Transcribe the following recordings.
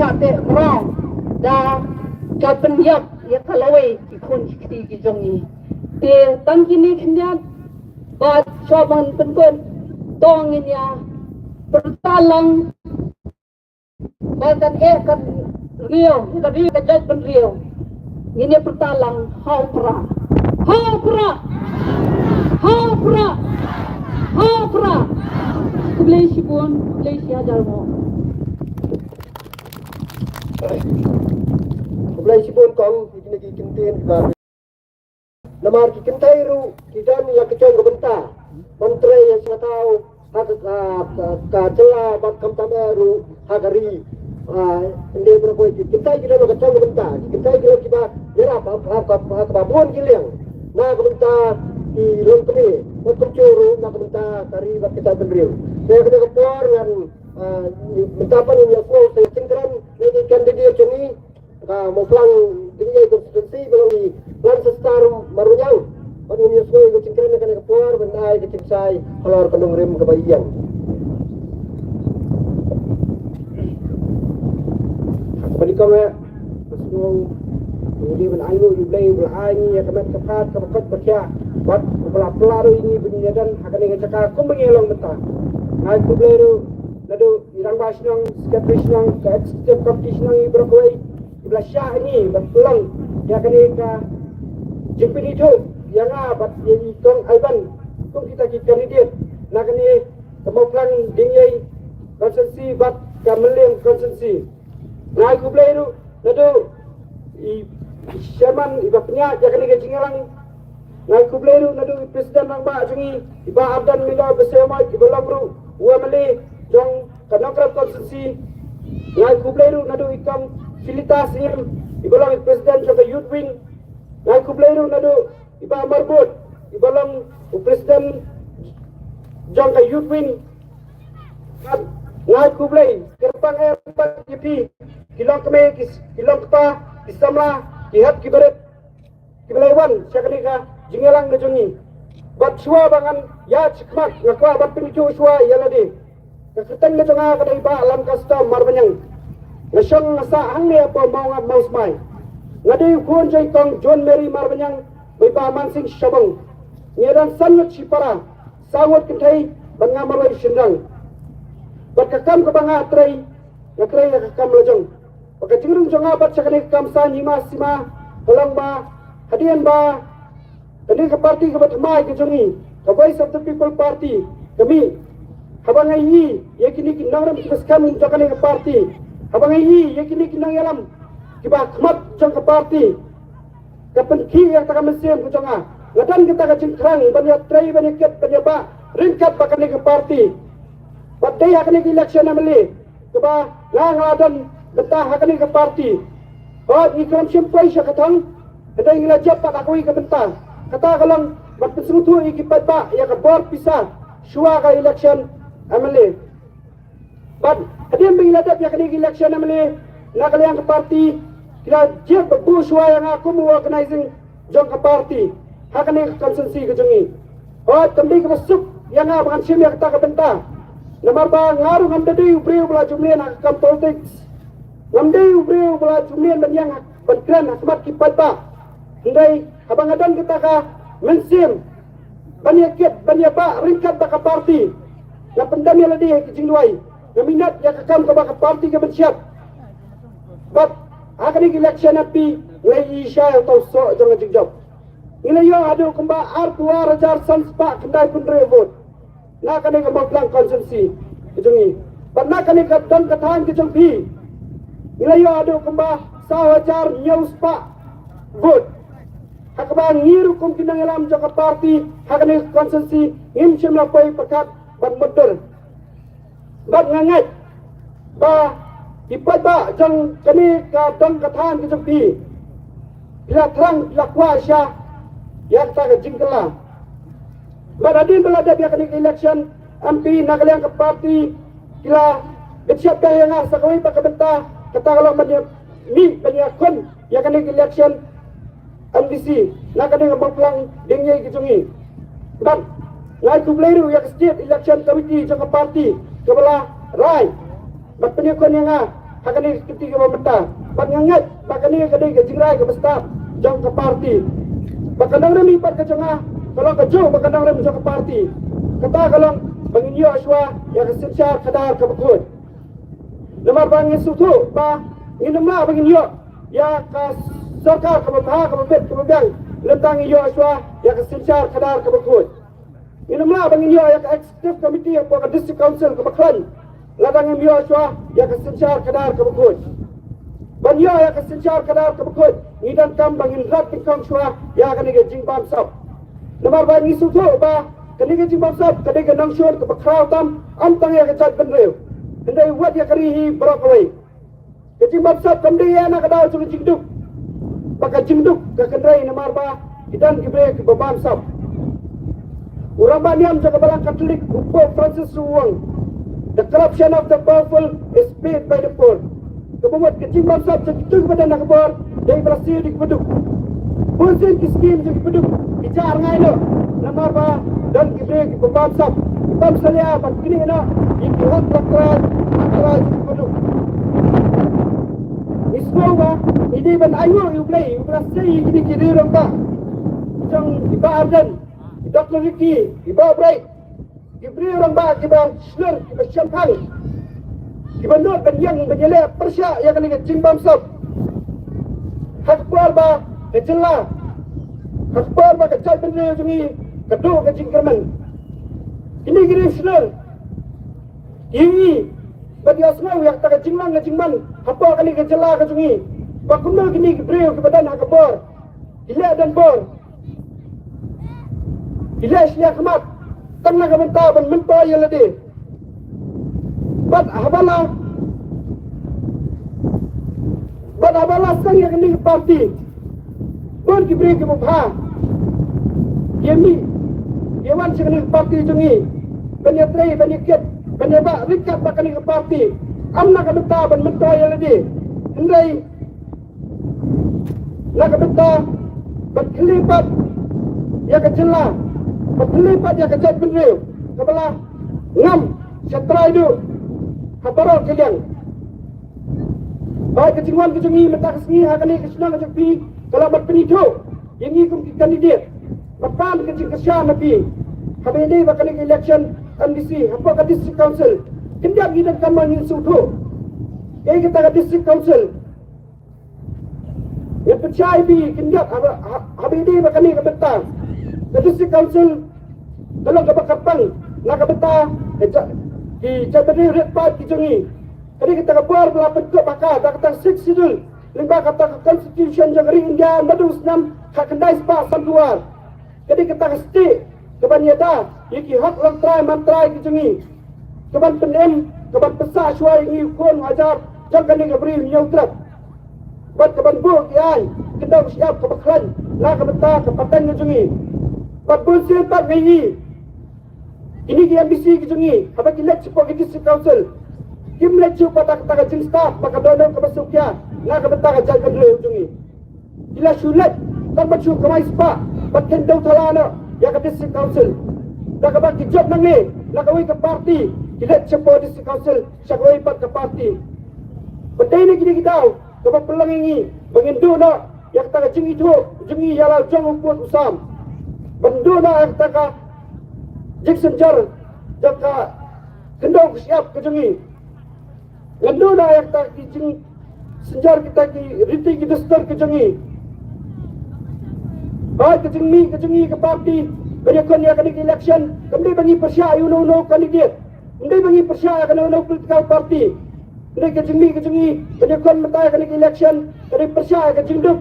chate merong da kapendiap ya kalawai ikun kiti kijongi te tangkini kenya ba coban penpen tongin ya bertalang bahkan kan rio ka jaj pen rio ini bertalang haupra kublai sibun kublai siajar mo kublai sibun kong ikini kintin ka namar kintai ru kidan ya kecong gebenta menteri yang saya tahu ka cela bat kamtameru hagari inde berapa kita kita lo kecong gebenta kita kita jera apa bon giliang na gebenta di longkene berkucuru na gebenta tari bat kita bendriu saya kena kepor dengan mentapan yang full saya cingkran ini kandidat ini mau pelang tinggi konstitusi belum plan sestar marunyang pada ini semua yang cingkran kena kepor bendai kecincai keluar kandung rem kebayian bagi kami semua ini benayu jublai belaini ya kami kepat kepat berkia buat pelapelaru ini penyiadan akan dengan cakap kau mengelong mentah naik jublai itu lalu irang basnang skeptisnang ke competition yang berkuai belah syah ini berpulang ya akan ke jemput itu yang apa jadi kong alban kong kita kandidat nak ni kemauan dingai konsensi bat kameleng konsensi naik jublai itu lalu Sherman iba penya jangan ke jingarang naik jublai itu lalu presiden nang ba jungi iba abdan mila bersama iba lamru wa mali jong kanakrat konsensi naik jublai itu lalu ikam filitas iba lang presiden jong youth wing naik jublai itu lalu iba marbut iba lang presiden jong youth wing naik jublai kerpang empat jipi kilong keme kilong kepa kisamla kihat kibaret kibalaiwan syakanika jingelang najungi bat suwa bangan ya cikmak ngakwa bat pinicu suwa ya ladi kaketeng najunga kada iba alam kasta marbanyang nasyong ngasa hangni apa mau ngap mau smai ngadi kuon jay kong John Mary marbanyang iba mansing syabang ngedan sanyut sipara sangot kentai bangamarwai sindang bat kakam kebanga atrai ngakrai kakam lajong Pagka jingrung jonga bat sa kanig kamsa nima sima halang ba hadian ba kanig ka party ka bat hamay ka jongi ka Voice of the People Party kami habang ay yakini kinawram kipas kami sa kanig ka party habang ay yakini kinangyalam kiba kmat jong ka party kapenki yang taka mesim ka jonga ngadan kita ka jingkrang banya tray banya ket banya ba ringkat ba kanig ka party bat day kanig election na mali kiba ngadan betah akan ke parti. Oh, ikram simpai siya katang. Kata yang lajap pak akui ke betah. Kata kalau berpesutu ikipat pak ya ke board pisah. Shua ke election amale. But hadian bengiladap ya ke election amale. Nak yang ke parti. Kira jeb bu shua yang aku mau organizing jong ke parti. Akan ke konsensi ke jongi. Oh, tembi ke besuk yang akan sim ya kata ke betah. Nomor ba ngaruh ngamdadi ubriu bela jumlah nak kam politics. Ngamdai ubreu bela jumlian banyang berkran akmat kipat ba. Hindai habang adan kita ka mensim banyak banyak ba ringkat ba ka parti. Na pendami ladi kijing luai. Na minat ya kakam ka ba ka parti ka bensiap. But akan election api ngai isya atau so jangan jigjob. Ila yo adu kumba artua rajar sanspa kendai pundre vote. Na akan ka maplang konsensi kijungi. But na akan ka dan katahan kijung pi. Ilayo ado kumba sawajar news pa vote hakaba ngiru kum kinangalam jaka party hakani konsensi imsim la pay pakat ban motor ban ngangat ba ipat ba jang kani ka dong kathan ki jangpi bila terang lakwa sya yak ta jingkala ba adin bala da kani election MP nagalang ka party kila betsiap kaya nga sa kaway pakabenta kata kalau banyak kon yang kena election MDC nak kena berpelang dengan kecungi dan lai kublai ru yang state election committee jangka parti kebelah rai bat banyak kon yang hakani ketiga pemerintah pangangat bakani kadai ke jingrai ke besar jong ke parti bakandang remi pat ke jengah kalau ke jong bakandang remi jong ke parti kata kalau bangin yo aswa ya ke sensyar kadar ke bekut lemar bangin sutu ba nginamla bangin yo ya ke sarkar ke bepah ke bebet ke bebang lentang yo aswa ya ke sensyar kadar ke bekut nginamla bangin yo ya ke executive committee ya ke district council ke beklan ladang yo aswa ya ke sensyar kadar ke bekut banyo ya ke sensyar kadar ke bekut ngidan kam bangin rat tingkang shwa ya ke nige jingbam sap lemar bangin sutu ba kaniga jingbam sap kaniga nangshur ke bekraw tam antang ya ke jat benrew hendai wat ya karihi brokawai ke jingbam sap kamdi ya na kadal chung jingduk baka jingduk ke kendrai lemar ba idan gibre ke babam sap urang ba niam jaga balang Katolik Pope Francis Suwang the corruption of the powerful is paid by the poor kemudian kecing bangsa segitu kepada nak bor dari berhasil di keduk pun kiskim di keduk bicar ngai lo nama apa dan kibre ke bangsa bangsa dia pat kini na ini hak lakrat di keduk ismoga ini ban ayo you play you berhasil ini kiri romba jang ibadan doktor Ricky iba break kibre romba kiba slur kiba champang Ibanut yang menyelek persyak yang kena cimbam sab. Hakbar ba kecela. Hakbar ba kecel benda sungi kedua ke cingkerman. Ini kira senang. Ini bagi asnau yang tak cingman ke cingman. Apa kali kecela ke sungi. Bakuna kini kebreu ke badan hakbar. Ilak dan bor. Ilak syiak kemat. Tengah kementah dan mentah yang lebih. Bad habala sang yang ni parti pun kibri ke bapa yemi yawan sing ni parti jungi penyatrai penyikat penyebab rikat bakal ke parti amna ka beta ban mentoi lagi hendai nak beta berkelipat ya kecela berkelipat ya kecet benrew kepala ngam setrai du Habarol kalian. Baik kecinguan kecungi mentak sengi hakani kesenang kecupi kalau berpenido yang ikut kandidat. Bapan kecing kesya nabi. Kami ini bakal election MDC. Apa ke district council? Kendak kita kamal yang sudu. Yang kita ke district council. Yang percaya bi kendak kami ini bakal ke betang. Ke district council kalau ke bakapang nak ke betang di jabatan retpat kijungi. Jadi kita kebuar belah bentuk bakal tak kata 6 sidul. Limba kata constitution yang ring India nadu senam hak kendai sepak sanduar. Jadi kita kesti keban yada iki hak lang try mantrai kijungi. Keban penem keban pesah syuai ini kon ajar jangan ni beri nyautrap. Buat keban bu kiai kita siap kebaklan lah kebeta kepatan kijungi. Buat bulsil tak ngi. Ini dia ambisi kijungi. Apa kilat support district council. Kim let you patak tak jing staff maka dono ke basukya. Nak betang ajal kedua ujungi. Ila sulat tanpa cu kemai spa. Batin dau talana ya ke district council. Nak bagi job nang ni. Nak kawai ke parti. Kilat support district council syakawai pat ke parti. Betai ni kini kita dapat pelang ini. Bengindu nak yang tak jing itu ujungi yala jong uput usam. Bendu nak yang tak jik senjar jaka kendong siap kejungi gendu na yang tak jing senjar kita ki riti kita star kejungi baik kejungi ke parti banyak kon yang kena election kemudian bagi persya uno kandidat kemudian bagi persya kena political party kemudian kejungi banyak kon mentai kena election kemudian persya kejingduk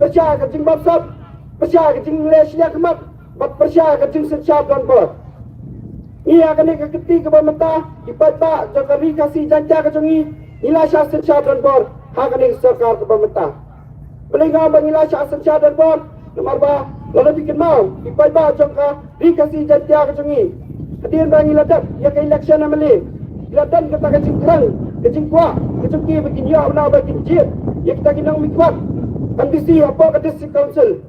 persya kejing babsab persya kejing lesya kemat persya kejing sensyap dan bot. Ia akan diketi ke pemerintah dipata Jokowi kasih janja kecungi nilai syasen dan bor akan diserkar ke pemerintah. Pelingau bernilai syasen dan bor nomor bah lalu bikin mau dipata Jokowi kasih janja kecungi. Kemudian bagi ladat ia ke election amali ladat kita kecing kerang kecing kuah kecungki bikin ya benar bikin jit ia kita kinang mikwat ambisi apa ke district council.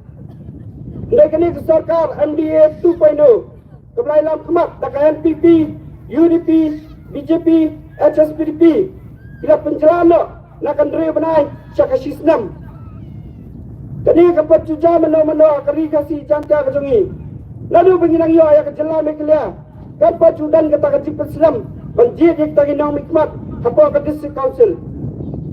Mereka ini serkar MDA 2.0 Kebelai lam kemat, tak NPP, UDP, BJP, HSPDP. Ila pencelana nakan diri benai syaka sistem. Kani kapat cuja mano kari kasi jangka kejongi. Lalu penginang yo ayah kejela mekelia. Kapat cudan kata kajip Islam. Banjir yang kita ginang mikmat. Apa ke district council.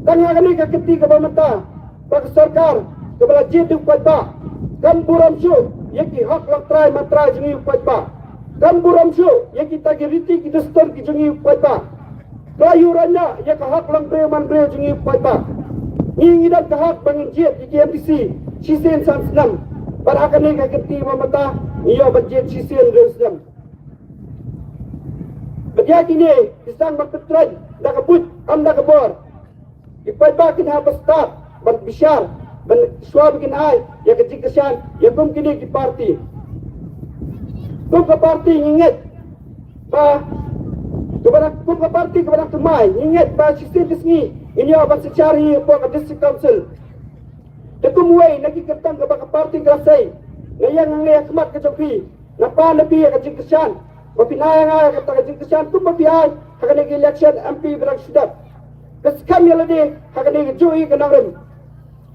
Tengah kani keketi ke mata. Bagi sarkar kepala jitu kuat ba. Kan buram syu yaki hak lang try matra jengi kuat ba. Kan buram syu yaki tagi riti kita stor ki jengi kuat ba. Kayurannya ya hak lang man jengi kuat ba. Ini dan hak bangin jit di KMTC sisen san senam. Para kani keketi mata iyo banjir sisen reslam. Bagi kini isang magpetren dah kabut am dah kabor. Ipai bakin habas start ban bisyar ban suwa bikin ay ya kejikesan ya kum kini ki parti. Kum ka parti ingat ba kum ka parti kepada tumai ingat ba sistem disni ini aban secari po ka district council. Dekum way lagi ketang ka ba parti kasay ngayang ngaya kemat ka jopi napa nabi ka jikesan Mapinaya nga kata kajingkesan kum mapiay hakane election MP berang sedap. Kesekam ya ladi hakane jui kenarem.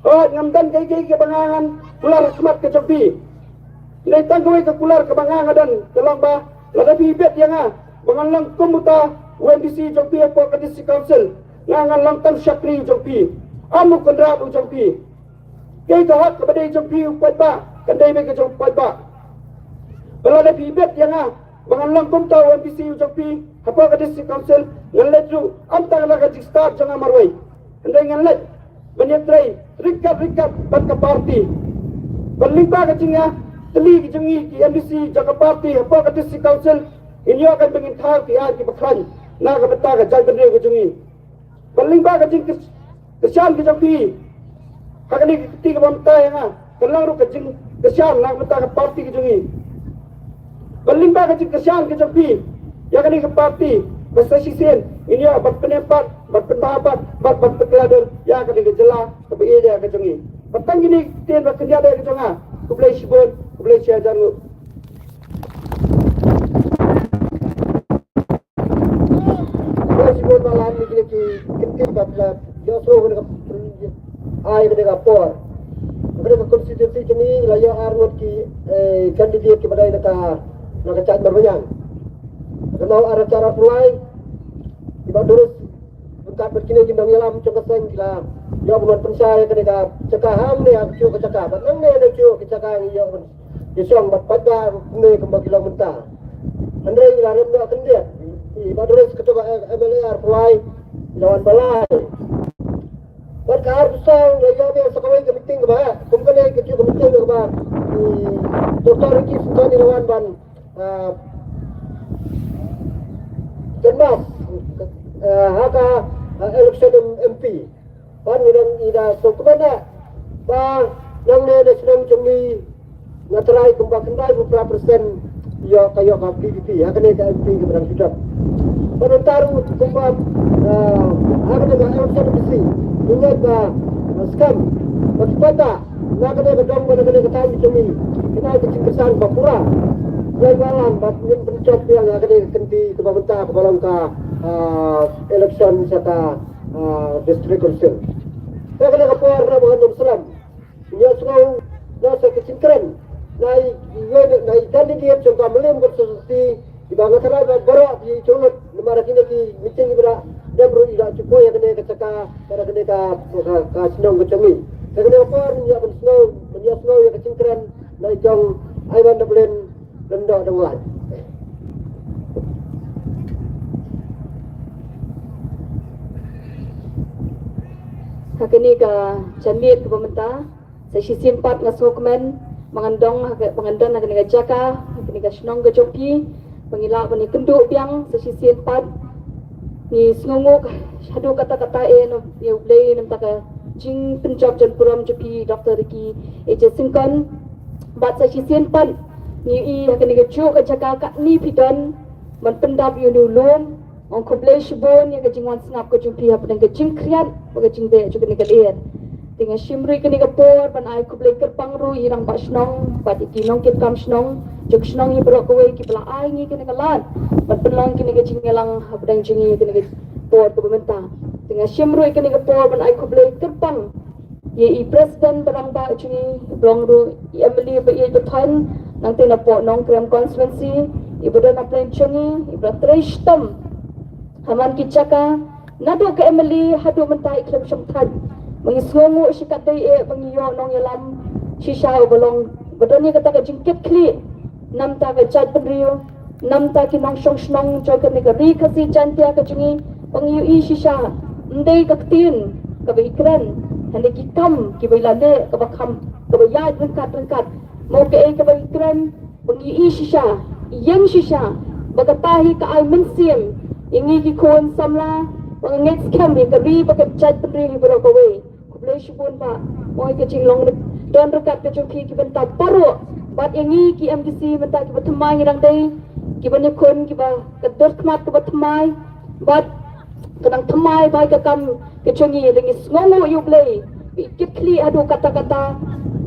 Oh ngamdan kai kebangangan kular kemat ke jopi. Nai tangkoi ke kular kebangangan dan kelamba lada bibet yang ah bangalang kumuta UNDC jopi apa ke district council ngangan langtang syakri jopi. Amu kondra jopi. Kai hak kepada jopi upat ba kandai me ke jopi ba. Lada bibet yang ah Bangalang kum tahu MPC ucapi apa ke district council ngalet tu antara laga start jangan marwai. Andai ngalet menyetrai rikat ban ke parti. Berlimpah ke cingnya teli ke jengi ki MPC jaga parti apa ke district council ini akan mengintar ki ki bakran na ke beta ke jai bende ke jengi. Berlimpah ke jing kesan ke jopi. Hakani ketika bamta yang kelang ru ke jing kesan na beta ke parti ke jengi. Berlimpah kecil kesian ke jopi. Yang kini ke parti. Besar sisen. Ini ya berpenempat. Berpendapat. Berpekeladur. Yang kini ke jelah. Tapi ia dia ke jongi. Petang gini. Tian berkerja dia ke jonga. Kublai sibun. Kublai siajan. Kublai sibun malam ni kini ki. Kentil batlah. Dia suruh kena air kena kapor. Kena ke konstitusi jongi. Layak arut ki. Kandidat ke badai dekat. Nak cat berbanyak. Kenal ada cara mulai. Tiba terus dekat berkini jindang yalam cakap sang gila. Dia buat pensai ketika cakap ni aku ke cakap. Nang ni ada cu ke cakap ni yo. Dia siang buat pada ni kembali lang mentah. Andai gila rem nak kendia. Tiba terus ketua MLR mulai lawan balai. Berkar besar dia dia sekawai ke meeting ke bah. Kemudian ke cu meeting ke bah. Doktor Riki sudah dilawan ban Cermas haka election MP pan ida so kemana ba nang ne da senang jemi ngatrai kumpa kendai beberapa persen yo kayo ka PDP haka ne ka MP ke berang sudah penentaru kumpa haka ne ka election MC ingat ba skam berpada nak ne ka dong nak ne ka tai jemi kita ke kesan Papua yang malam batmin pencop yang akan dikenti ke pemerintah kebalang ke election serta district council. Saya kena kapur Rabuan Islam. Ia selalu nasa kecintran. Naik kandidat contoh melim konstitusi di bangsa terlalu berat di colot lemara kini di meeting berat dia baru tidak cukup yang kena kecaka cara kena ke senang kecami. Saya kena kapur menyiap selalu yang kecintran naik jong Iwan Dublin rendah dengan hakini ka jamit ke pemerintah sa sisin pat nga sokmen mangandong hakini ka jaka hakini ka senong ke jopi pangila ni kenduk piang sa sisin pat ni sngongok hadu kata-kata no ye ulay nam taka jing penjob jan puram jopi Dr. Riki eje singkon bat sa sisin pat ni hakini ka juk ka jaka ka ni pidon man pendap yu ulum on kublai shibon ya kajing wan snap ko jumpi hap dengan kajing kriat ko kajing be juga ni kalian dengan shimri kini kapor ban ai kublai kerpang ru irang ba snong ba di nong kit kam snong juk snong i bro ko we ki bla ai ni kini kalan ban penlang kini kajing ngelang hap dang jingi kini por ko bementa dengan Shimrui kini ke por ban ai kublai terpang ye i president barang ba chungi blong ru Emily ba ye betan nang tena po nong krem constituency ibu na plan chungi ibu trestam haman kicaka nado ke Emily hadu mentai klem syamtan mengisngongu sikat dai e mengiyo nong yalam shisha bolong bedoni kata ke jingkit kli nam ta ke chat penrio nam ta ki nong shong snong jo ke ni ke ri kasi chantia ke chungi pengiyo i shisha ndai ka tin ka ikran hande ki kam ki bailale ka bakam ka bayad rengkat mau ke ka ikran pengi i shisha yang shisha bagatahi ka ai mensim ingi ki kon samla pangangets kam ni ka ri baka chat penri bro ko we kublai shibun ba moi ke jinglong don rekat ke chuki ki benta paro bat ingi ki MDC benta ki batmai rang dai ki bane kon ki ba ka dorkmat ka batmai bat kadang temai baik ke kam kecungi dengan ngongo you play ikit kli adu kata-kata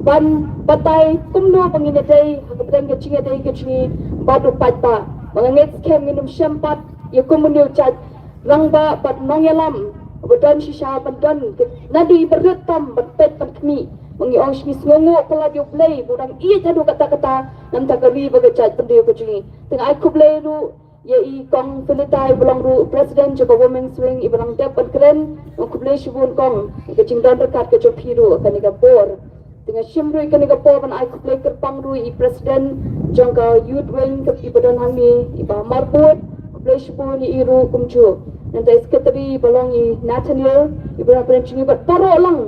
ban batai kumno pangine dai hakapeng kecungi dai kecungi badu patpa mangangets kem minum syampat you kumunyo chat rangba bat nongyalam bedan shisha bedan nadi berretam berpet berkmi mengi ong smis ngongo pala you play budang iya adu kata-kata nam takari bagachat pendio kecungi tengah aku play ru ye i kong pilitai belong ru presiden joko women swing ibrang dapat keren kublai shibun kong ke jingdan rekat ke jopiru kan iga por dengan shimru kan iga por ban ai kublai kerpang ru i presiden jongka youth wing ke ibadan hangi iba marbut kublai shibun i iru kumchu nanti sekretari belong i Nathaniel ibrang pencungi bat paro lang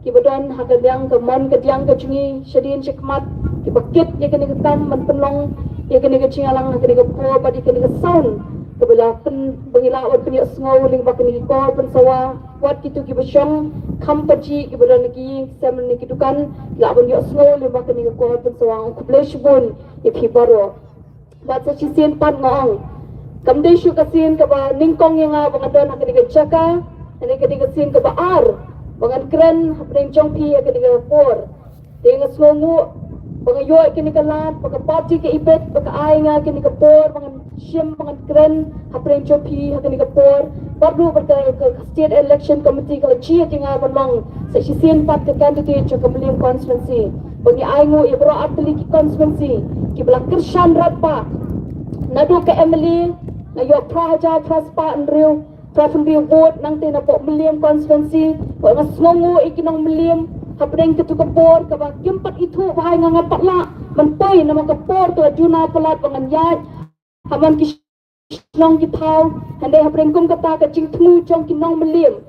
ibadan hakadiang ke mon ke diang ke cungi shadin chikmat ibakit ye kan iga tam man penlong ia kena ke cingalang kena ke por padi kena ke sound kebela pen bengila wat punya sngau ling ba kena ke kor pen sawa wat kitu ki besyong kampaji ki bedan ki semen ni kitukan la bon yo sngau ling ba kena ke kor pen sawa ku blesh bun ye phi baro ba sa chi sen pan ngong kamdei shu ka sen ka ba ningkong yang ba ngadon kena ke chaka kena ke sen ka ba ar bangan kren hapeng chong phi kena ke por teng sngongu pengayo kini kalat, pakai parti ke ibet, pakai ainga kini kapor, pengen sim, pengen keren, hapren chopi, kini kapor, baru pada ke state election committee kalau cia tinggal berlong, sekian 4 ke candidate cho kemelium constituency, pengi aingu ibro atli ki constituency, ki belang kersan ratpa, nadu ke Emily, nayo praja praspa andriu, prafundriu vote nang tina pok melium constituency, pengen sngongu ikinong melium. Hapdeng ketu kapor ka ba kimpat itu bahai ngangapat la menpoi nama kapor tu juna pelat bangan yat haman ki nong ki thau hande hapdeng kum kata ka jing thmu chong ki nong melim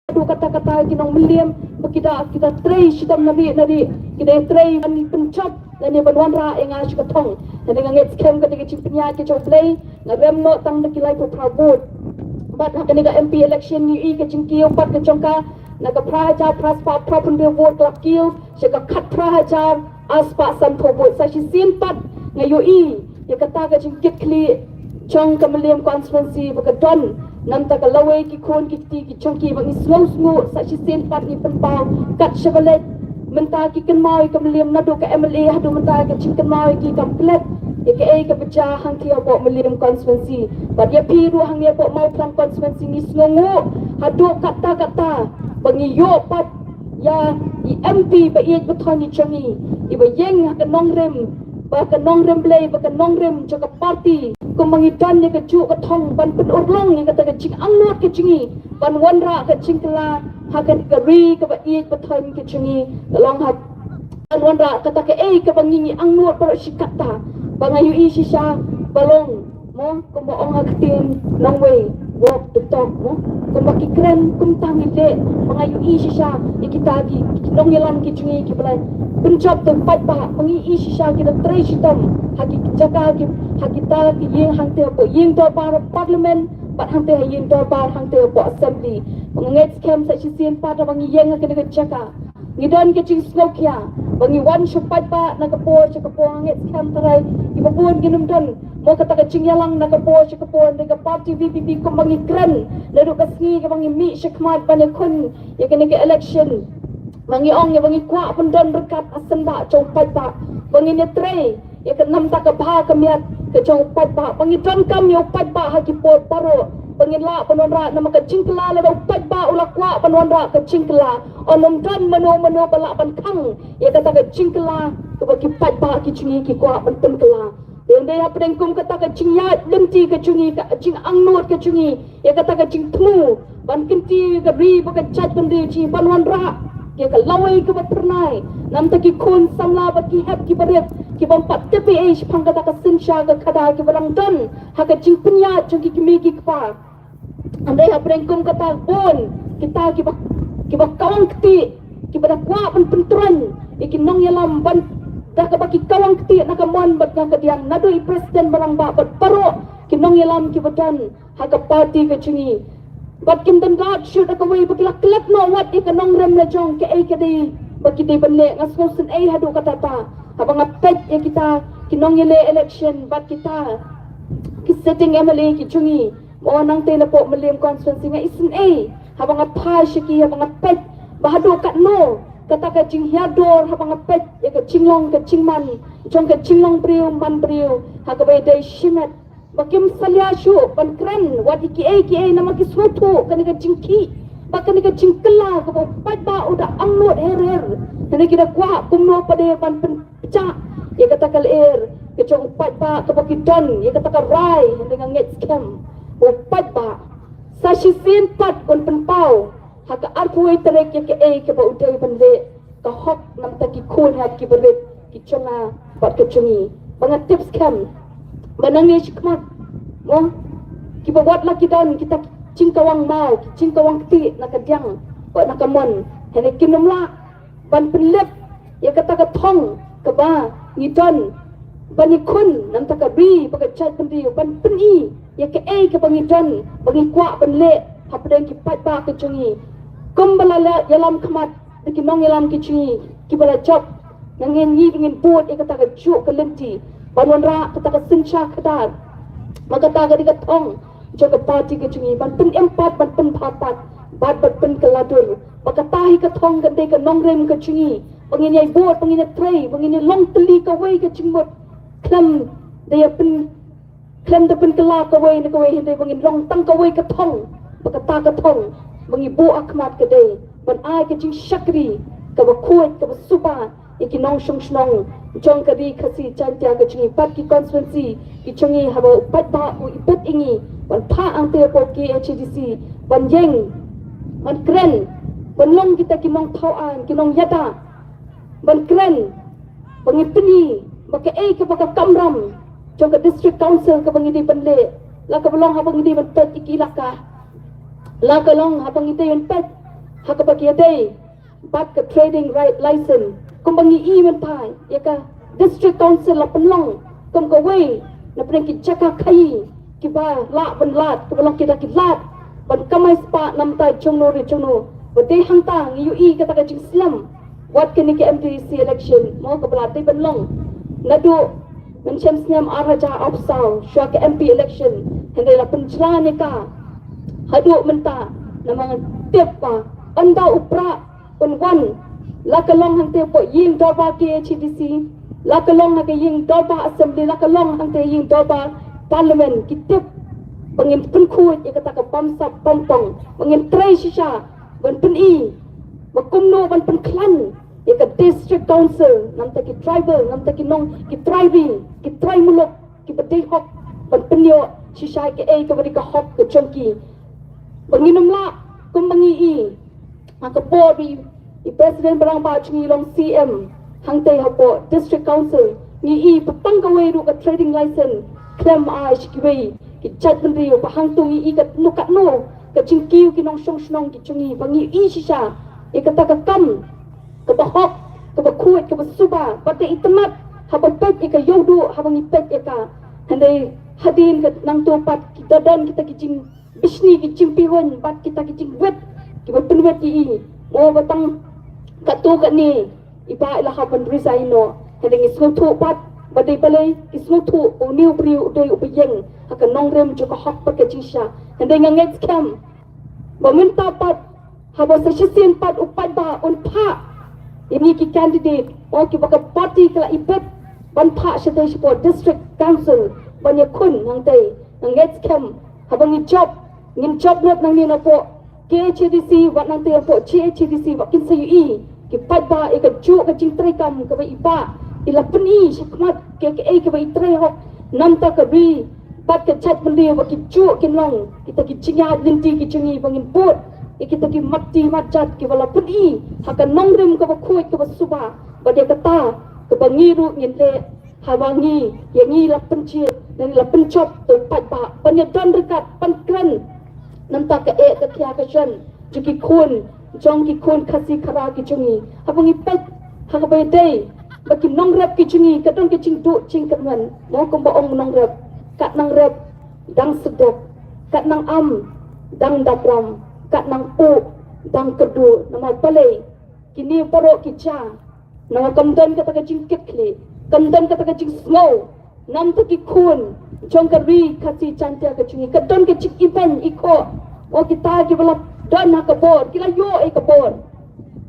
adu kata-kata ki nong melim kita trei sidam nabi kita trei ban pencap lani banwan ra enga shi ka thong hande nganget kem ka dige chimpnya ki chong play ngarem no tang de kilai ko prabut bat hakani ga MP election ni ka jingkio pat ka chongka naga praja praspa prapunde vote lakil sega khat praja aspa santo vote sa sin pat ngayo i ya kata ga jingkit kli chong kamelium constituency bakadon nam ta ka lawai ki khon ki ti ki chong ki bang sngo sa sin pat ni penpau kat chevalet menta ki ken mai kamelium nado ka MLA hadu menta ka jingkan mai ki komplet ya ke ai ka pecah hang ki abo melium constituency bat ya pi ru hang ya abo mau plan constituency ni sngo hadu kata-kata pengiyo pat ya MP ba iet beton ni changi iba yeng ka nongrem ba ka nongrem play ba ka nongrem cho ka party ko mangitan ni ka chu ka thong ban pen urlong ni ka ta ka ching angot ka chingi ban wanra ka chingkla ha ka ri ka ba iet beton ka chingi long ha ban wanra ka ta ka ka bangingi angot para sikata bangayu i sisa balong mo ko mo ong aktin nongway walk the talk mo kung makikren kung tangile mga yu isi siya ikitagi nong yalan kichungi kibalay pencap tempat pa pengi isi siya kita tray sitam haki jaka hakita ki yeng hangte po yeng do para parliament pat hangte yeng do para hangte po assembly penget scam sa sisien pa bangi yeng ka jaka ngidon ke ching snokya bangi one shopat pa nakapo sa kapo nget scam taray ibabun ginumdon mo kata ka chingyalang nakapo sa kapo ndega party VPP ko bangi kren lado kasngi ka bangi mi shakmat pa ne kun ya kene ke election bangi ong ya bangi kwa pendon berkat asenda chopat pa bangi ne tray ya ke nam ta ka bha ka miat ke chopat pa bangi don kam yo pat pa ha ki po paro penginla penonra nama ke cingkela la upat ba ulakwa penonra ke cingkela onom dan meno balak pan kang ya kata ke cingkela ke bagi pat ba ki cungi ki kwa pan penkela dan dia pedengkum kata ke cingyat lenti ke cungi ke cing angnut ke cungi ya kata ke cing temu ban kenti ke ri ba ke chat pendi ci penonra ke lawai ke pernai nam ta ki kun samla ba ki hap ki baret ki bampat TPH phang kata ka sinsha ka khada ki barang don ha ka cing punya cungi ki mi ki pa andai ha prengkum kata bon kita ki ba kawang kti ki ba kwa pen pentron ikin nong yalam ban dah ka baki kawang kti na ka mon bat ka diang nadoi presiden barang ba bat paro ki nong yalam ki badan ha ka party ka cungi bat kim dan god shoot ka wei ba kilak kilak no wat ik nong rem la jong ke ai ka dei bagi dei benne ngasco sen ai hadu kata ta habang apet ya kita kinong yele election bat kita ki setting MLA ki cungi mo nang te na po malim constituency nga isin ai habang apa shiki habang apet bahado kat no kata ka jing hiador habang apet ya ka cinglong ka cingman jong ka cinglong priu man priu ha ka bai dei shimet bakim salya shu pan kran wat ki ai nama ki soto kan ka jingki bakan ka jingkela ka pat ba uda angnot her hene kita kwa kumno pade pan pecah ya kata kal ke chong pat ba ka baki don ya kata ka rai hene nget scam pat ba sa shisin pat kon penpau ha ka arpuai terek ya ke ai ke ba udai pande ka hok nam ta ki kun ha ki berit ki chonga pat ke chungi bangat tips scam banangi shikmat mo ki ba wat la ki don kita cingkawang mau cingkawang ti nak diang ko nak mon hene kinumla ban penlep ya kata ka thong ka ba ni don bani kun nam ta ka bi ba ka chat pendi ban peni ya ke ai ka bangi don bangi kwa ban le hapdeng ki pat ba ka chungi kumbala yalam khamat ki nong yalam ki chungi ki bala job ngin ni ngin buat ya kata ka ju ka lenti banwan ra kata ka sinsha khadar maka ta ka diga thong jaga parti ke cungi ban pen empat ban pen papat bat pen keladur maka tahi ke thong ke de ke nongrem ke cungi pengin yai bot pengin tray pengin long teli ke wei ke cingmot klam dia pen klam de pen kela ke wei ne ke wei de pengin long tang ke wei ke thong maka ta ke thong mengi bu akmat ke de ban ai ke cing shakri ke ba kuat ke ba supa iki nong shong shnong jong ke di khasi chantia ke cungi pat ki constituency ki cungi haba pat ba u ipet ingi ban pa ang te po ki HDC ban yeng ban kren ban long kita kinong thauan kinong yata ban kren bangi peni baka ai ke baka kamram jong ke district council ke bangi di ban le la ka belong ha bangi di ban pet iki laka la ka long ha bangi di ban pet ha ka baki dei bat ke trading right license kum bangi I man pai ya ka district council la penlong kum ka wei na pren ki chaka khai ki ba la ban lat ke belong kita ki lat ban kamai spa nam tai chungno ri chungno bate hangta ngi ui kata ka jing slam wat ke ni ke MTC election mo ka bla te penlong nadu men chem snyam araja opsau shwa ke MP election hende la penjlan ka hadu menta namang tepa anda upra unwan la kalong hang te po ying doba ke HDC la kalong ha ke ying doba assembly la kalong hang te ying doba parliament kitip pengin penkut ya kata ka pamsap pampong pengin tray shisha ban peni bakumno ban penklan ya ka district council nam ta ki tribal nam ta ki nong ki thriving ki try mulok ki badai hok ban penyo shisha ke ai ka bari ka hok ke chongki penginum la kum bangi I ha ka body I President barang ba cungi long CM hang te hapo district council ni I patang ka wei ru ka trading license claim ai shkiwei ki chat bendri pa hang tu I ka nu ka no ka chingkiu ki nong shong shnong ki cungi bangi I shisha I ka ta ka kam ka ba hok ka ba kuat ka ba suba pate itamat hapo pet I ka yodu habang I pet ka hande hadin ka nang tu pat kita dan kita ki cing bisni ki cing pihon pat kita ki cing wet ki ba penwet I mo batang katu kat ni iba ila hapan resign no hende ismutu pat badai balai ismutu uniu priu dei upiyeng akan nongrem juga hak pakai cisha hende nganget scam meminta pat haba sesisin pat upat ba unpa ini ki candidate o ki baka party kala ipet ban pa shate support district council banyak kun hang tei nganget scam haba ni job ngin job not nang ni na po KHDC wat nang te po CHDC wat kin sa UI ki pat ba e ka ju ka jing tre kam ka ba ipa ila peni shikmat KKA ka ba itre hok nam ta ka bi pat ka chat bende wat ki ju kin long kita ki jinga linti ki jungi bangin pot kita ki mati machat ki wala peni haka nongrim ka ba khoi ka ba suba ba dia kata ka ba ngiru ngin le hawangi yang ni la pencit dan la pencop tu pat ba penyedan dekat penkren nampak ke ke kia ke jen juki kun jong ki kun kasi kara ki jungi habang ipet hakabai day baki nong rep ki jungi kadang ki jing du jing kerman mo ko boong nong rep kat nang rep dang sedap kat nang am dang dapram kat nang pu dang kedu nama pale kini poro ki cha nama kamdan kata ke jing kekli kamdan kata ke jing snow nam taki kun jong kari kasi cantia ke jungi kadang ke jing ipen iko o kita ki bala dan ha kabor kila yo e kabor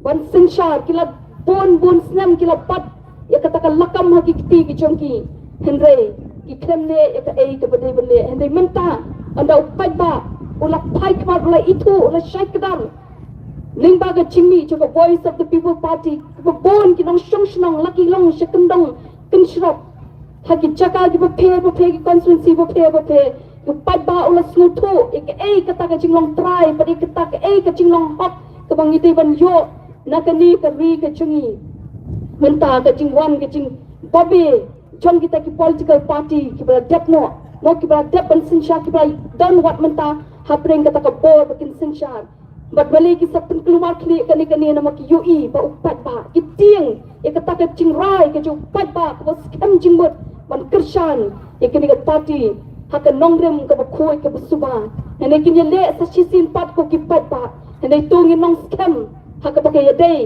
ban sinshar kila bon snam kila pat ya kata ka lakam ha ki ti ki jongki henre ki kremne ya ka e ka bade bale henre menta anda upai ba ula pai kmar ula itu ula shai kadam lingba ga chimi jo ka voice of the people party ka bon ki nong shong shnong laki long shakandong kinshrap ha ki jaka ki ba phe ki constituency ba phe upai ba ula snutu ik kata ka jinglong try padi kata ka ka jinglong hop ka bangiti ban yo nakani ka ri ka chungi menta ka jingwan ka jing babi chong kita ki political party ki bala dep no ki bala dep ban sinsha ki bala don what menta hapreng kata ka bor bakin sinsha bat bali ki sapun keluar kli kani nama ki UI ba upai ba ki tiang kata ka jingrai ka jo upai ba ka scam jingbot ban kershan kini ka party haka nongrem ka bakhoy ka basuba hene kinya le sa sisin pat ko ki pat ba hene tungin nong scam haka bakay day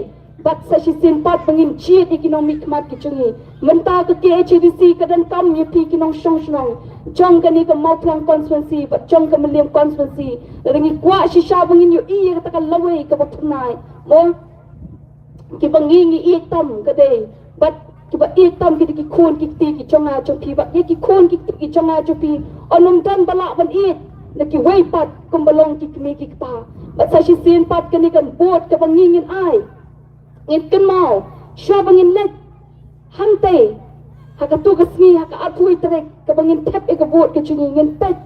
bat sa sisin pat bangin cheat economic mat ki chungi menta ka KHDC ka dan kam yu pi ki nong shong jong kani ka mau plang constituency bat jong ka meliam constituency ringi kwa shisha bangin yu i ka ta lawe ka batnai mo ki bangingi i tam ka day bat kiba itam ki khun ki ti ki chonga chopi ba ki khun ki chonga chopi onum dan bala ban it na ki wei pat kumbalong ki kmi ki pa ba sa shi sin pat kani kan bot ka bangingin ai in kan mau sha bangin let hante haka tu ka sni haka athui trek ka bangin tep e ka bot ka chungi ngin pet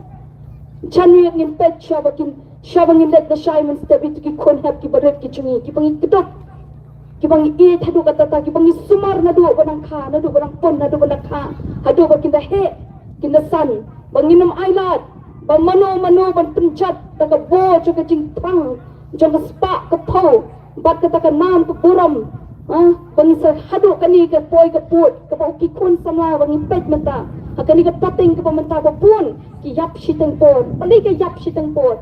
chanwi ngin pet sha bangin let the shaiman step it ki khun hap ki baret ki chungi ki bangin kedok kibang i thadu kata ta kibang sumar na do banang kha na do banang pon na do banang kha hadu ba kinda he kinda san banginum ailat ba mano ban penchat ta ka bo cho ka jing pang jong ka spa ka pau bat ka ta ka nam ka buram bang sa hadu kani ka poi ka put ka ba ki kun samla bang pet mata hakani ka pating ka ba mata ba pun ki yap shiteng por pali ka yap shiteng por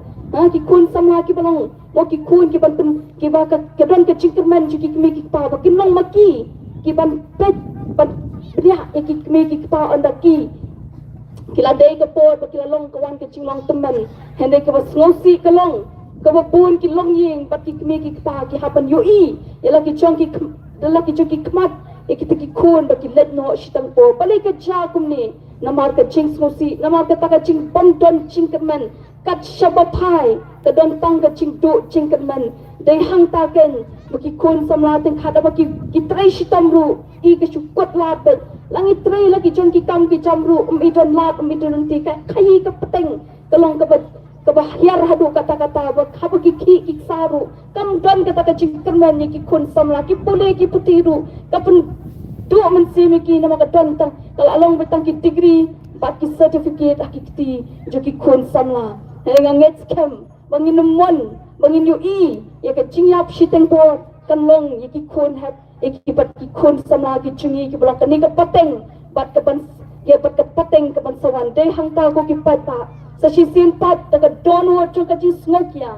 ki kun samla ki balong mo ki kun ki ban ki ba ka don ka chingkerman ki mi ki pa ba ki long maki ki ban pet ban dia ki mi ki pa anda ki kila dei ka por ba kila long ka wan ka chinglong teman hende ka ba ngosi ka long ka ba pun ki long ying ba ki mi ki pa ki hapan yo i ela ki chong ki dala ki chong ki kmat ki ki kun ba ki let no shitang po pali ka ja kum ni namar ka ching ngosi namar ka ta ka ching pom don chingkerman kat shabapai ka don tang ka ching do ching kerman dei hang ta ken baki kun samla teng khada baki ki trai shitamru I ka shukot labet langi trai lagi jong ki kam ki jamru idon lat idon ti ka khai ka peteng kalong ka ba hiar hadu kata-kata ba khaba ki saru kam don kata ka ching kerman ni ki kun samla ki pule ki putiru kapun do man simi ki nama ka don tang kal along betang ki degree bat ki certificate akiti jo ki kun samla Hanya nget scam, bangin numon, bangin UI, ya ke cingyap shiteng por, kan long, ya ki kun hap, ya ki bat ki kun sama ki cungi ki belak ni ke pateng, bat ke ban, ya bat ke pateng ke ban sawan, deh hang ta ko ki pata, sa shisin pat, ta ke don wo chung ka jing smoke ya,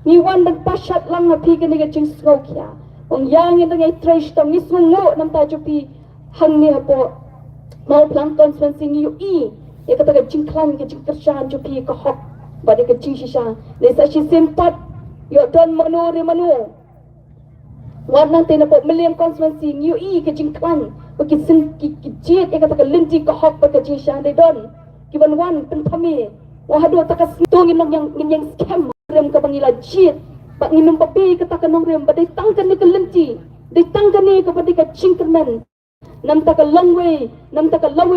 ni wan ban pashat lang na pi ke ni ke jing smoke ya, ong yang yang ngai trash tam ni sungo nam ta jupi hang ni hapo, mau pelang conference ni UI, ya kata ke jing klan ke jing kerjaan jupi ke hok. Pada kecing sisa, desa si sempat, yo don manu re manu. Warna tena po meliam konsumensi new I kecing klan, bagi sen ki jet, kata ke linti ke hok pada kecing sisa, de don, kiban wan pen pami, Wahado takas ngitungin lang yang scam rem ka bangila jit. Pak nginum papi kata kanong rem badai tangkan ni kelenti. Dai tangkan ni kepada ka cingkerman. Nam taka long way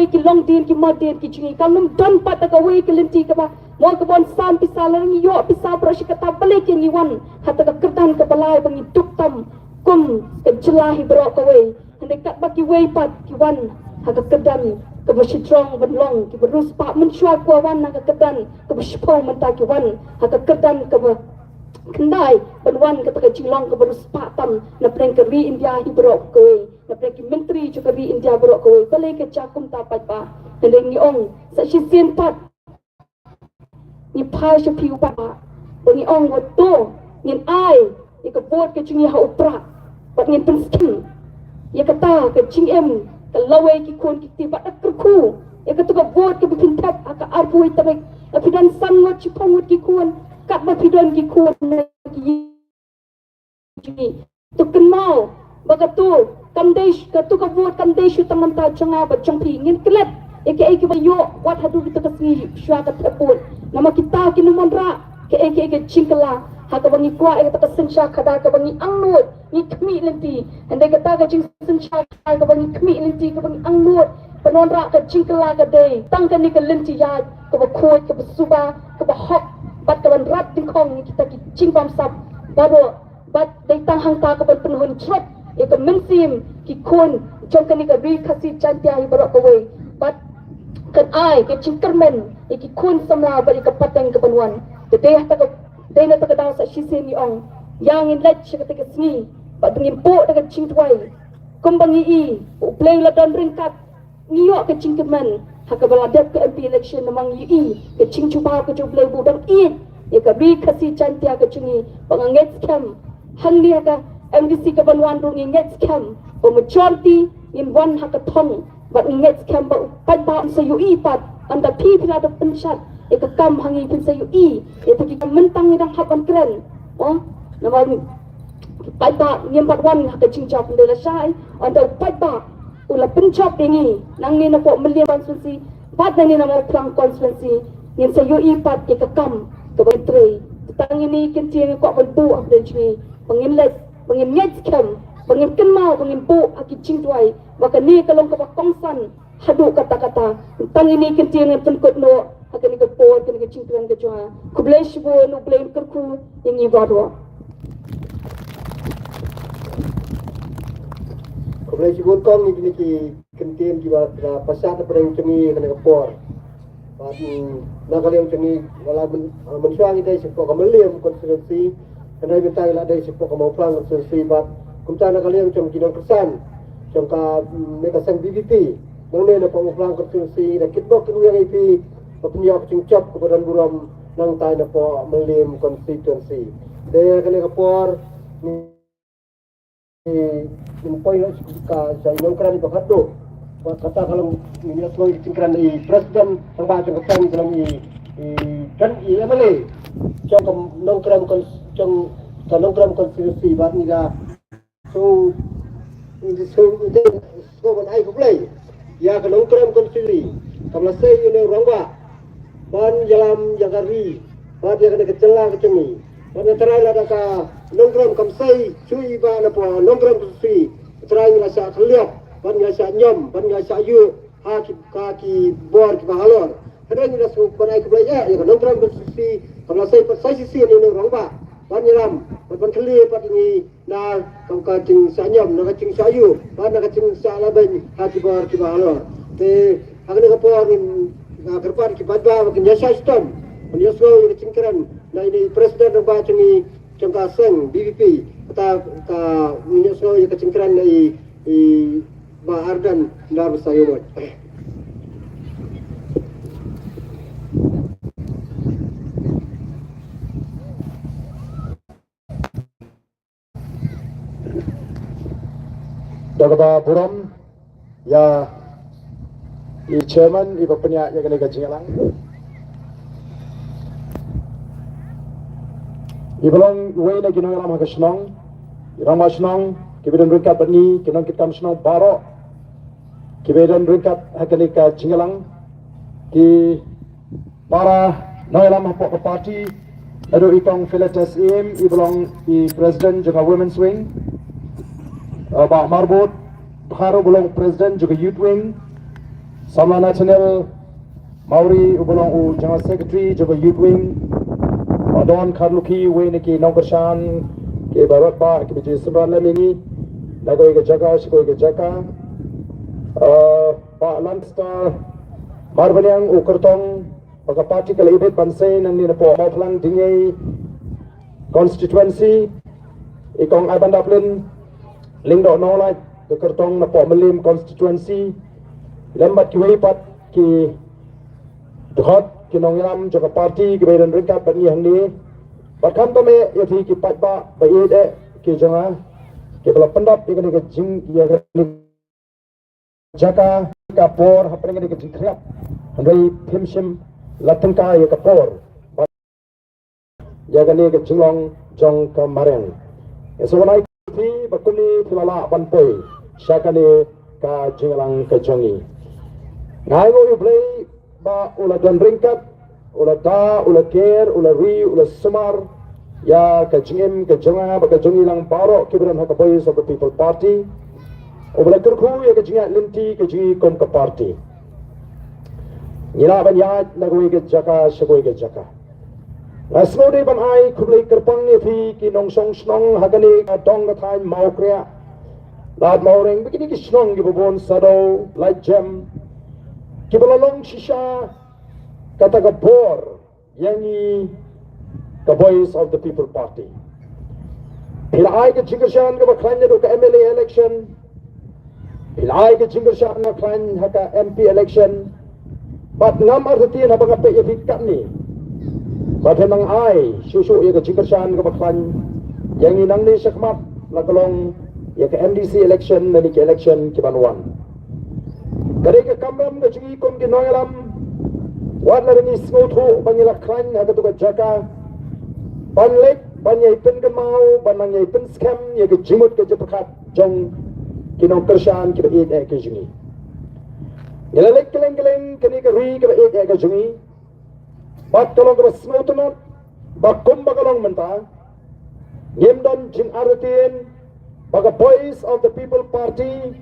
ki long din ki modin ki chingi kanum don pat taka way ki lenti ka ba. Mo ka bon sam pisalan ni yo pisa prosi kata balik ni wan. Hatta ka kerdan ka balai bangi duktam kum ka jelahi bro ka way. Hande kat baki way pat ki wan. Hatta kerdan ka bersitrong benlong ki berus pak mensyua ku wan hatta kerdan ka berspong menta ki wan. Hatta kerdan ka kendai penwan kata cilong ke baru sepatam na pren ke ri India hi berok kowe na pren ki menteri juga ri India berok kowe balik ke cakum tapat pa hendeng ni ong sa sisen pat ni pai se piu pa bagi ong wato ngin ai ke bot ke chingi ha upra pat ngin penskin ya kata ke ching em ke lawe ki kon ki tiba dak kerku ya kata ke bot ke bikin tap aka arbui tabek apidan sangot cipongot ki kon kat bapidon ki kuan lagi tu kenal bagatu kamdesh katu ka buat kamdesh tangan ta changa ba changpi ngin klet eke bayo wat hadu kita kasni shwa ka tapul nama kita kinumondra eke chingkala ha ka bangi kwa eke ta sensha khada ka bangi angnot ni khmi lenti ande ka ta ka ching sensha ka bangi khmi lenti ka bangi angnot panonra ka chingkala ka dei tangka ni ka lenti ya ka ba khoi ka ba suba ka ba hok bat kawan rat dingkong kita ki cingpam sap baru bat datang hangta ka penhun trot e ka mensim ki kon jongkani ka ri khasi chantia hi barok ka wei bat kan ai ke cingkermen e ki kon samla bari ka pateng ka penwan de deh ta ka de na ta ka daw sa shise ni ong yang in lech ka ka sni bat ngin po ta ka cingtwai kumbangi i play la don ringkat niyo ka cingkermen haka baladat ke MP election namang UI ke cing cuba ke jublai budang i ya ka bi khasi chantia ke cungi panganget scam hangli haka MDC ke banwan rung nget scam o majority in one haka thong but nget scam ba pat ba sa UI pat anda pi pila da pensat ya ka kam hangi pin sa UI ya ta ki mentang idang hapan kren oh namang pat ba ngem pat wan haka cing chap de la sai anda pat ba ula pencop ini nang ni na po meliam konstitusi pat na ni na mo plang konstitusi yin sa UI pat ke kam ke bentre tang ini kinti ko bentu ak den chi pangin let pangin nyet kam pangin kenmau pangin bu aki ching tuai baka ni kalong ka kongsan hadu kata-kata tang ini kinti ni penkut no akani ko po kani ke ching tuan ke jua kublesh bo no blame kerku yang ni badwa Kemudian si Gotong ni ki kentien ki ba pasat pada yang cengi kena kapor. Nak kali yang cengi wala mensuang ida sepok kameliam konstitusi kena betai la dai sepok mau plang konstitusi ba kumta nak kali yang cengi kinong kesan cengka mereka sang BBP mone na mau plang konstitusi dak kitbok kinu yang IP penyok cingcap kepada buram nang tai na po meliam konstitusi. Dia kena kapor ni poin ka sa inong kerana bakado kata kalau minyak loy tingkran i presiden terbaca kesan dalam i kan i amale jong nongkram konstitusi bat ni ga so ban ai ko play ya ka nongkram konstitusi kamla sei ne rongwa ban jalam jagari bat ya kana kecela kecengi ban terai la ka nongkram kamsai chui ba na po nongkram konstitusi terai la sa khliap ban ya sa nyom ban ya sa yu ha ki bor ki bahalor kadang ni su panai ke ya ya nongkram konstitusi kamla sei pasai sisi ni rong ba ban yalam ban khli pat ni na kam ka ting sa nyom na ka ting sa yu ban na ka ting sa la ban ha ki bor ki bahalor te agni ka por ni kerpan ki badwa ki nyasa sistem ni so ni cingkran na ini presiden ba cengi cengka seng BBP kata minyak so ya kecingkran i ba ardan dar sayomot Dagaba buram ya i chairman i bapanya ya kali gajingalang Ibalong way na ginong alam hagasnong, irama snong, kibedan ringkat bani, kinong kitam snong baro, kibedan ringkat hakalika jingalang, ki para Noi lam hapok ke parti ado ikong Philetus Im i belong i president juga women's wing. Ba marbot Bharo belong president juga youth wing. Sama national Mauri belong u general secretary juga youth wing. Don Karluki we niki nongkershan ke barat ba ke biji sebran lamingi nagoi ke jaga sikoi ke jaga. Pak Landstar Marbanyang u kertong pagka parti kala ibet bansay nang nina po mauplang dingay constituency ikong Iban Daplin lingdo nolay ke kertong na po melim constituency lembat kiway pat ki duhot kinongilam jaka parti kibayran ringkat bani hangni bakam tome yathi ki patba bayed ki janga ki bala pendap ikani ke jing ya jaka kapor haprenga ke jingkhriap handai phimshim latengka ya kapor ya gani ke jinglong jong kamareng eswanai thi bakuni thilala banpoi syakani ka jinglang ke jongi ngai go play ba ula dan ringkat ula da ula ker ula ri ula sumar ya ka jingem ka jonga ba ka jongi lang baro kibran ha ka boys of the people party ubla kurku ya ka jinga linti ka jingi kom ka party nila ban ya nagoi ke jaka shagoi ke jaka asmode ban ai kublai kerpang ni thi ki nong song snong hagani ka dong ka thai mau kria lad maureng bikini ki snong gi bobon sado like gem kibalalong shisha kata ka bor yangi ka voice of the people party pilai ke jingershan ka baklan do ka MLA election pilai ke jingershan ka klan haka MP election but ngam arti na banga pe yafikat ni but nang ai susu ya ke jingershan ka baklan yangi nang ni sakmat la kalong ya ke MDC election na ni ke election ki banwan kare ke kamram ke jingi kom ke noyalam wat la ni smotho bangila klan ha ka jaka banlek banyai pen ke mau bananyai pen scam ya ke jimut ke jepakat jong kinong kershan ke be ke jingi Gelek keleng kini ke ri ke be ke jingi bat tolong ke smotho not bakum bakalong menta ngemdon jing artin baga voice of the people party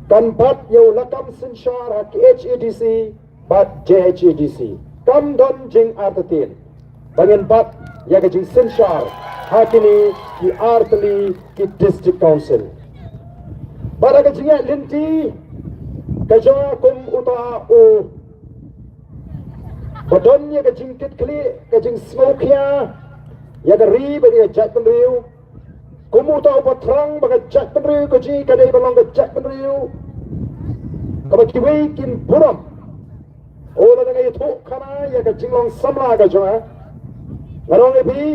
kan bat yo lakam sinshar ki HEDC bat JHEDC kam don jing artin bangen bat ya ke jing sinshar hakini ki artli ki district council bara ke jing linti kaja kum uta o badon ya ke jing kit kli ke jing smokia ya ke ri ba ya jat penriu kumu tahu patrang baga jat penriu ko ji kadai balong ke jat penriu kaba kiwei kin buram ola dengan itu kana ya ke jinglong samla ka jonga ngarong epi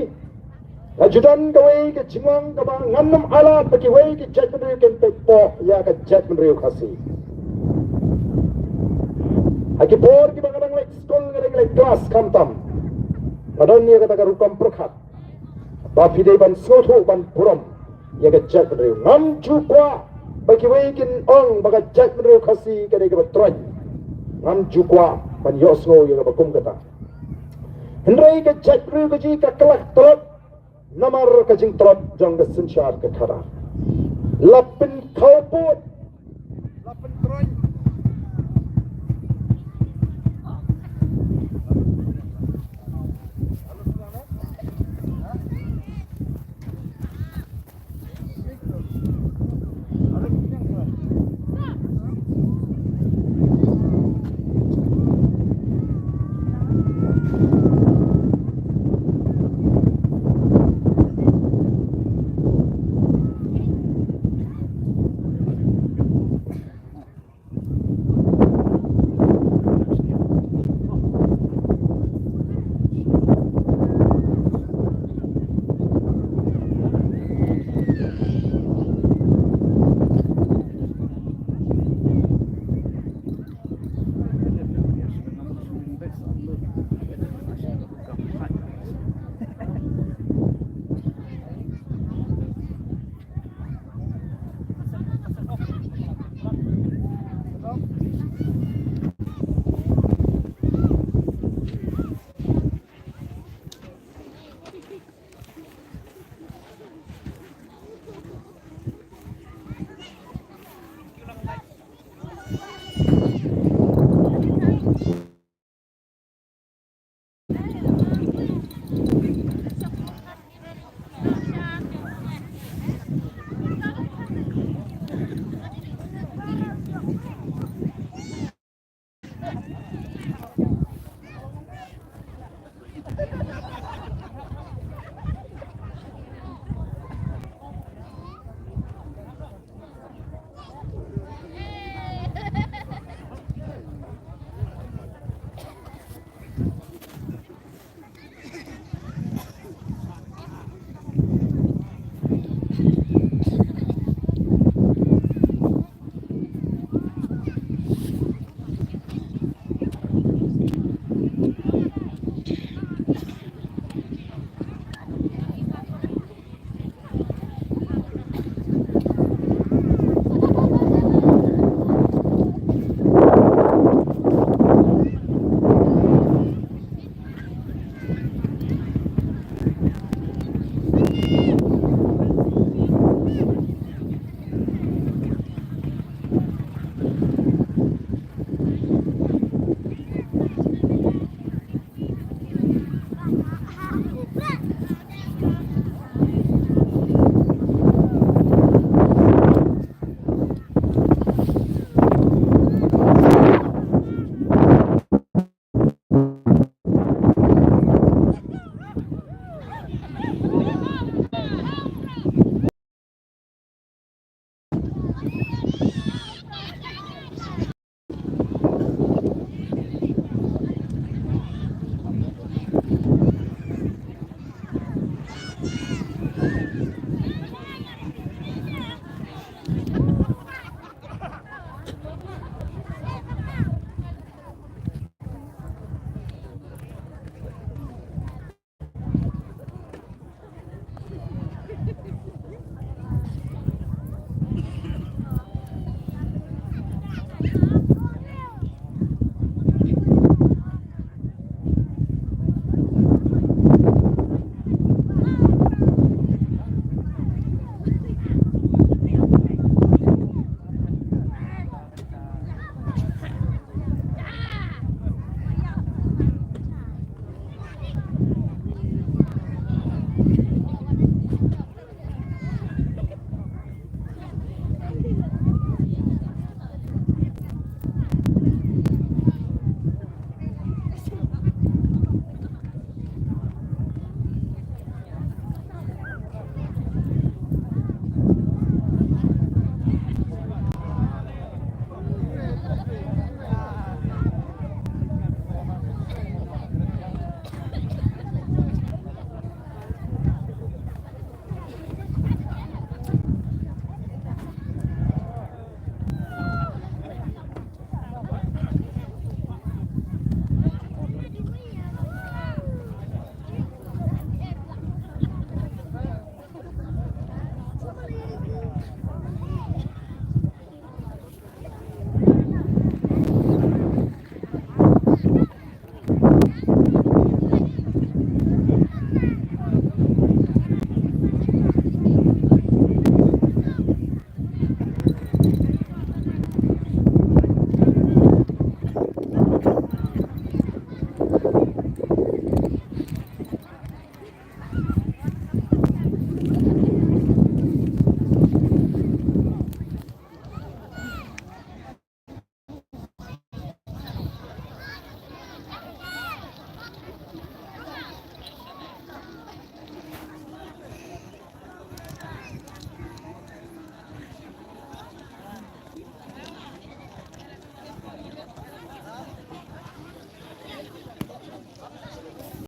ajudan kawei ke jinglong kaba ngannam alat bagi wei ke jat penriu ken pepo ya ke jat penriu khasi aki bor ki bangang lek skol ngareng lek kelas kamtam ngadon ya kata rukam perkhat ba fidei ban sotho ban buram ya ke jat penriu ngam chukwa bagi wekin ong baga jat menriu khasi kade ke betroy ngam jukwa ban yosno yang bakum kata hendrai ke jat menriu ke ji ka kelak trot namar ke jing trot jong ke sinshar ke khara lapin khawpot